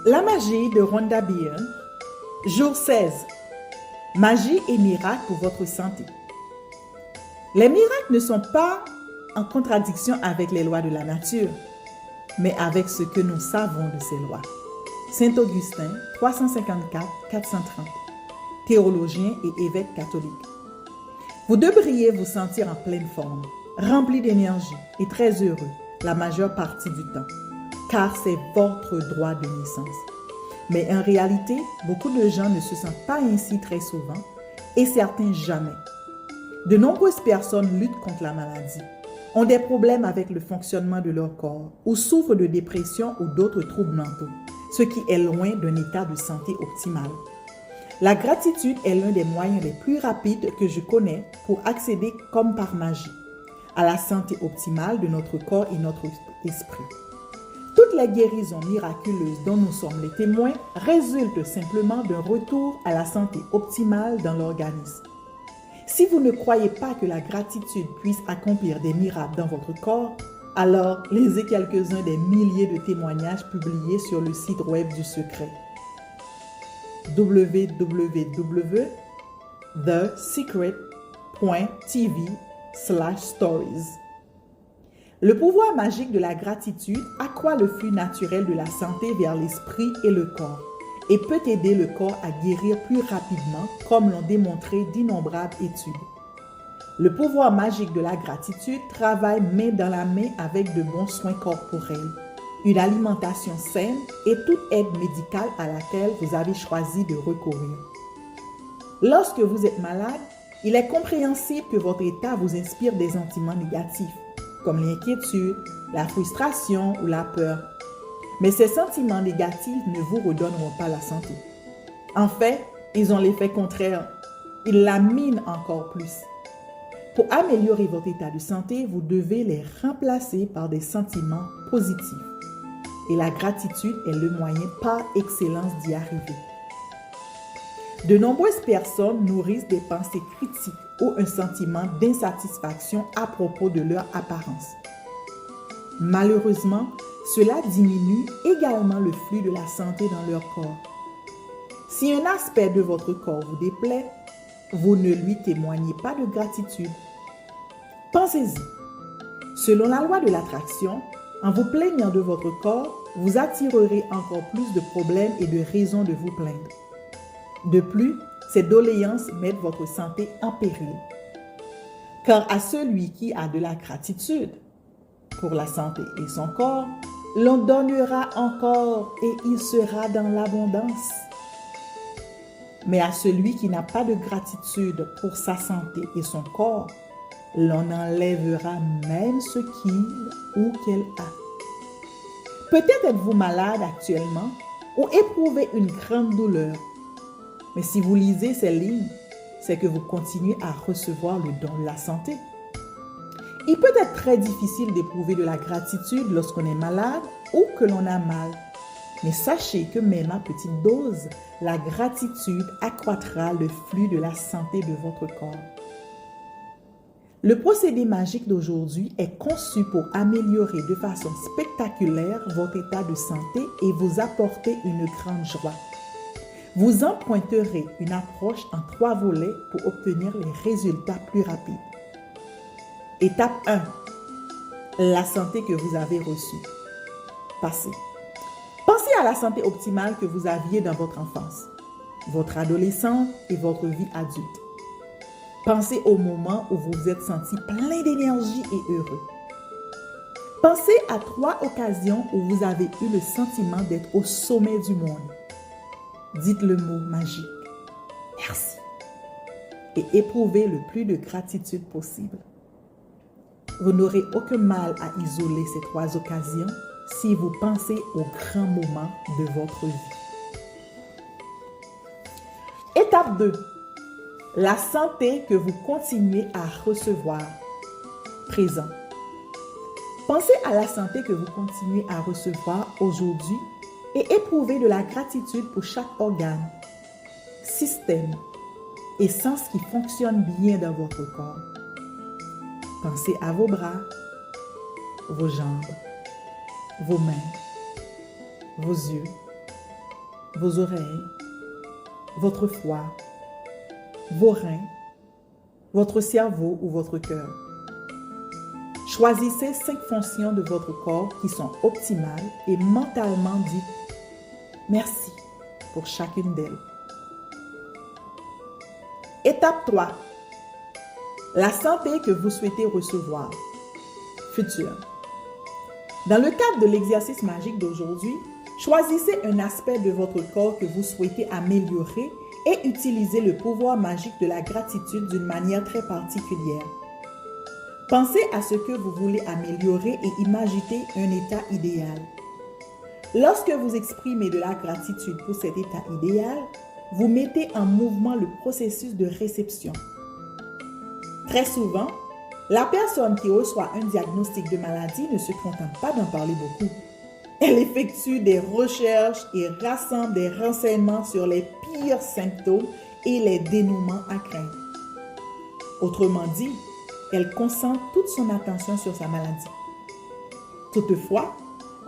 La magie de Rhonda Byrne, jour 16. Magie et miracles pour votre santé. Les miracles ne sont pas en contradiction avec les lois de la nature, mais avec ce que nous savons de ces lois. Saint Augustin, 354-430, théologien et évêque catholique. Vous devriez vous sentir en pleine forme, rempli d'énergie et très heureux la majeure partie du temps, car c'est votre droit de naissance. Mais en réalité, beaucoup de gens ne se sentent pas ainsi très souvent et certains jamais. De nombreuses personnes luttent contre la maladie, ont des problèmes avec le fonctionnement de leur corps ou souffrent de dépression ou d'autres troubles mentaux, ce qui est loin d'un état de santé optimal. La gratitude est l'un des moyens les plus rapides que je connais pour accéder comme par magie à la santé optimale de notre corps et notre esprit. Toutes les guérisons miraculeuses dont nous sommes les témoins résultent simplement d'un retour à la santé optimale dans l'organisme. Si vous ne croyez pas que la gratitude puisse accomplir des miracles dans votre corps, alors lisez quelques-uns des milliers de témoignages publiés sur le site web du secret www.thesecret.tv/stories. Le pouvoir magique de la gratitude accroît le flux naturel de la santé vers l'esprit et le corps et peut aider le corps à guérir plus rapidement, comme l'ont démontré d'innombrables études. Le pouvoir magique de la gratitude travaille main dans la main avec de bons soins corporels, une alimentation saine et toute aide médicale à laquelle vous avez choisi de recourir. Lorsque vous êtes malade, il est compréhensible que votre état vous inspire des sentiments négatifs, comme l'inquiétude, la frustration ou la peur. Mais ces sentiments négatifs ne vous redonneront pas la santé. En fait, ils ont l'effet contraire. Ils la minent encore plus. Pour améliorer votre état de santé, vous devez les remplacer par des sentiments positifs. Et la gratitude est le moyen par excellence d'y arriver. De nombreuses personnes nourrissent des pensées critiques ou un sentiment d'insatisfaction à propos de leur apparence. Malheureusement, cela diminue également le flux de la santé dans leur corps. Si un aspect de votre corps vous déplaît, vous ne lui témoignez pas de gratitude. Pensez-y. Selon la loi de l'attraction, en vous plaignant de votre corps, vous attirerez encore plus de problèmes et de raisons de vous plaindre. De plus, ces doléances mettent votre santé en péril. Car à celui qui a de la gratitude pour la santé et son corps, l'on donnera encore et il sera dans l'abondance. Mais à celui qui n'a pas de gratitude pour sa santé et son corps, l'on enlèvera même ce qu'il ou qu'elle a. Peut-être êtes-vous malade actuellement ou éprouvez une grande douleur. Mais si vous lisez ces lignes, c'est que vous continuez à recevoir le don de la santé. Il peut être très difficile d'éprouver de la gratitude lorsqu'on est malade ou que l'on a mal. Mais sachez que même à petite dose, la gratitude accroîtra le flux de la santé de votre corps. Le procédé magique d'aujourd'hui est conçu pour améliorer de façon spectaculaire votre état de santé et vous apporter une grande joie. Vous emprunterez une approche en 3 volets pour obtenir les résultats plus rapides. Étape 1. La santé que vous avez reçue. Passé. Pensez à la santé optimale que vous aviez dans votre enfance, votre adolescence et votre vie adulte. Pensez au moment où vous vous êtes senti plein d'énergie et heureux. Pensez à 3 occasions où vous avez eu le sentiment d'être au sommet du monde. Dites le mot magique. Merci. Et éprouvez le plus de gratitude possible. Vous n'aurez aucun mal à isoler ces 3 occasions si vous pensez aux grands moments de votre vie. Étape 2. La santé que vous continuez à recevoir. Présent. Pensez à la santé que vous continuez à recevoir aujourd'hui et éprouvez de la gratitude pour chaque organe, système et sens qui fonctionne bien dans votre corps. Pensez à vos bras, vos jambes, vos mains, vos yeux, vos oreilles, votre foie, vos reins, votre cerveau ou votre cœur. Choisissez 5 fonctions de votre corps qui sont optimales et mentalement dites merci pour chacune d'elles. Étape 3. La santé que vous souhaitez recevoir. Futur. Dans le cadre de l'exercice magique d'aujourd'hui, choisissez un aspect de votre corps que vous souhaitez améliorer et utilisez le pouvoir magique de la gratitude d'une manière très particulière. Pensez à ce que vous voulez améliorer et imaginez un état idéal. Lorsque vous exprimez de la gratitude pour cet état idéal, vous mettez en mouvement le processus de réception. Très souvent, la personne qui reçoit un diagnostic de maladie ne se contente pas d'en parler beaucoup. Elle effectue des recherches et rassemble des renseignements sur les pires symptômes et les dénouements à craindre. Autrement dit, elle concentre toute son attention sur sa maladie. Toutefois,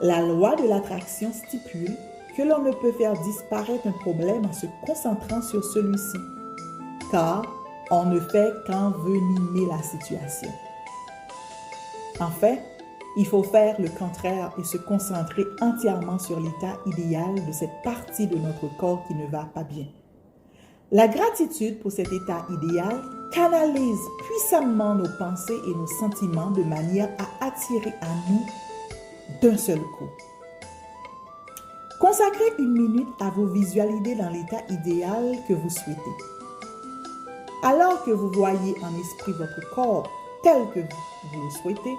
la loi de l'attraction stipule que l'on ne peut faire disparaître un problème en se concentrant sur celui-ci, car on ne fait qu'envenimer la situation. En fait, il faut faire le contraire et se concentrer entièrement sur l'état idéal de cette partie de notre corps qui ne va pas bien. La gratitude pour cet état idéal canalise puissamment nos pensées et nos sentiments de manière à attirer à nous d'un seul coup. Consacrez 1 minute à vous visualiser dans l'état idéal que vous souhaitez. Alors que vous voyez en esprit votre corps tel que vous le souhaitez,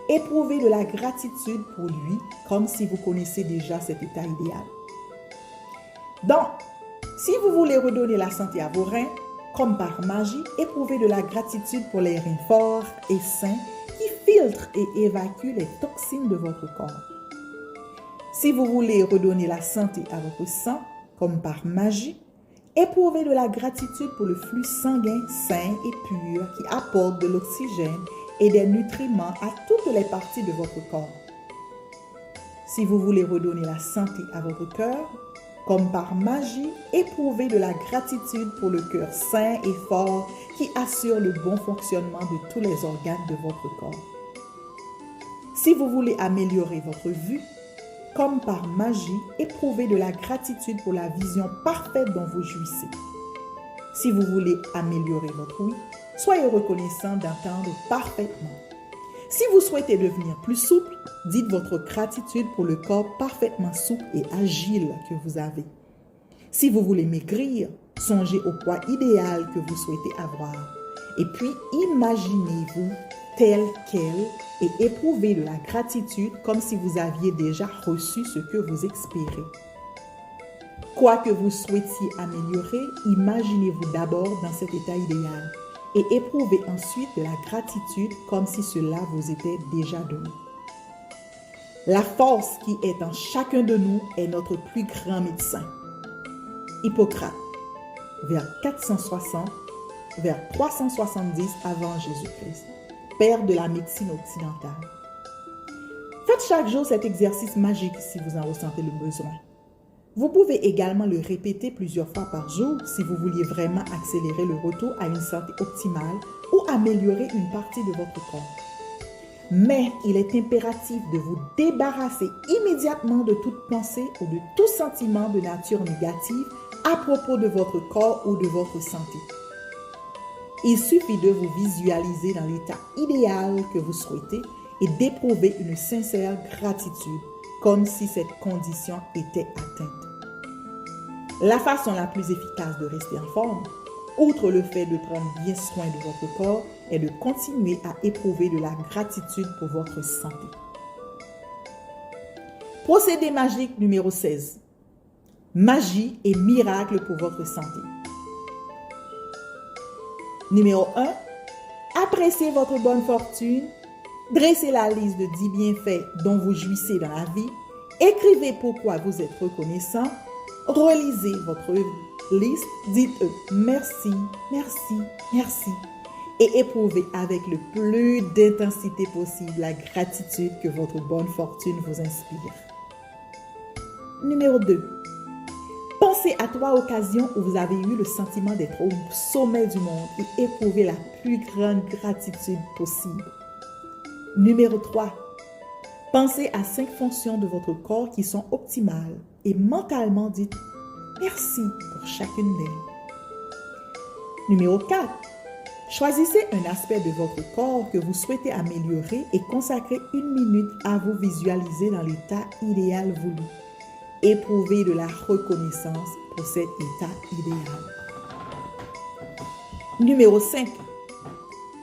éprouvez de la gratitude pour lui comme si vous connaissez déjà cet état idéal. Donc, si vous voulez redonner la santé à vos reins, comme par magie, éprouvez de la gratitude pour les reins forts et sains qui filtrent et évacuent les toxines de votre corps. Si vous voulez redonner la santé à votre sang, comme par magie, éprouvez de la gratitude pour le flux sanguin sain et pur qui apporte de l'oxygène et des nutriments à toutes les parties de votre corps. Si vous voulez redonner la santé à votre cœur, comme par magie, éprouvez de la gratitude pour le cœur sain et fort qui assure le bon fonctionnement de tous les organes de votre corps. Si vous voulez améliorer votre vue, comme par magie, éprouvez de la gratitude pour la vision parfaite dont vous jouissez. Si vous voulez améliorer votre ouïe, soyez reconnaissant d'entendre parfaitement. Si vous souhaitez devenir plus souple, dites votre gratitude pour le corps parfaitement souple et agile que vous avez. Si vous voulez maigrir, songez au poids idéal que vous souhaitez avoir. Et puis, imaginez-vous tel quel et éprouvez de la gratitude comme si vous aviez déjà reçu ce que vous espérez. Quoi que vous souhaitiez améliorer, imaginez-vous d'abord dans cet état idéal et éprouvez ensuite de la gratitude comme si cela vous était déjà donné. La force qui est en chacun de nous est notre plus grand médecin. Hippocrate, vers 460, vers 370 avant Jésus-Christ, père de la médecine occidentale. Faites chaque jour cet exercice magique si vous en ressentez le besoin. Vous pouvez également le répéter plusieurs fois par jour si vous vouliez vraiment accélérer le retour à une santé optimale ou améliorer une partie de votre corps. Mais il est impératif de vous débarrasser immédiatement de toute pensée ou de tout sentiment de nature négative à propos de votre corps ou de votre santé. Il suffit de vous visualiser dans l'état idéal que vous souhaitez et d'éprouver une sincère gratitude, comme si cette condition était atteinte. La façon la plus efficace de rester en forme, outre le fait de prendre bien soin de votre corps, est de continuer à éprouver de la gratitude pour votre santé. Procédé magique numéro 16. Magie et miracle pour votre santé. Numéro 1. Appréciez votre bonne fortune. Dressez la liste de 10 bienfaits dont vous jouissez dans la vie. Écrivez pourquoi vous êtes reconnaissant. Relisez votre liste. Dites merci, merci, merci. Et éprouvez avec le plus d'intensité possible la gratitude que votre bonne fortune vous inspire. Numéro 2. Pensez à 3 occasions où vous avez eu le sentiment d'être au sommet du monde et éprouver la plus grande gratitude possible. Numéro 3. Pensez à 5 fonctions de votre corps qui sont optimales et mentalement dites merci pour chacune d'elles. Numéro 4. Choisissez un aspect de votre corps que vous souhaitez améliorer et consacrez 1 minute à vous visualiser dans l'état idéal voulu. Éprouvez de la reconnaissance pour cet état idéal. Numéro 5.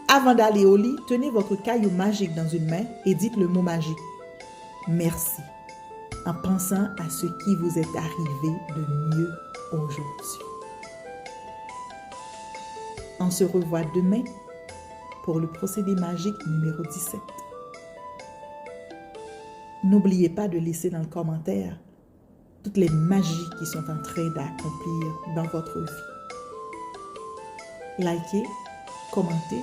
Avant d'aller au lit, tenez votre caillou magique dans une main et dites le mot magique. Merci, en pensant à ce qui vous est arrivé de mieux aujourd'hui. On se revoit demain pour le procédé magique numéro 17. N'oubliez pas de laisser dans le commentaire toutes les magies qui sont en train d'accomplir dans votre vie. Likez, commentez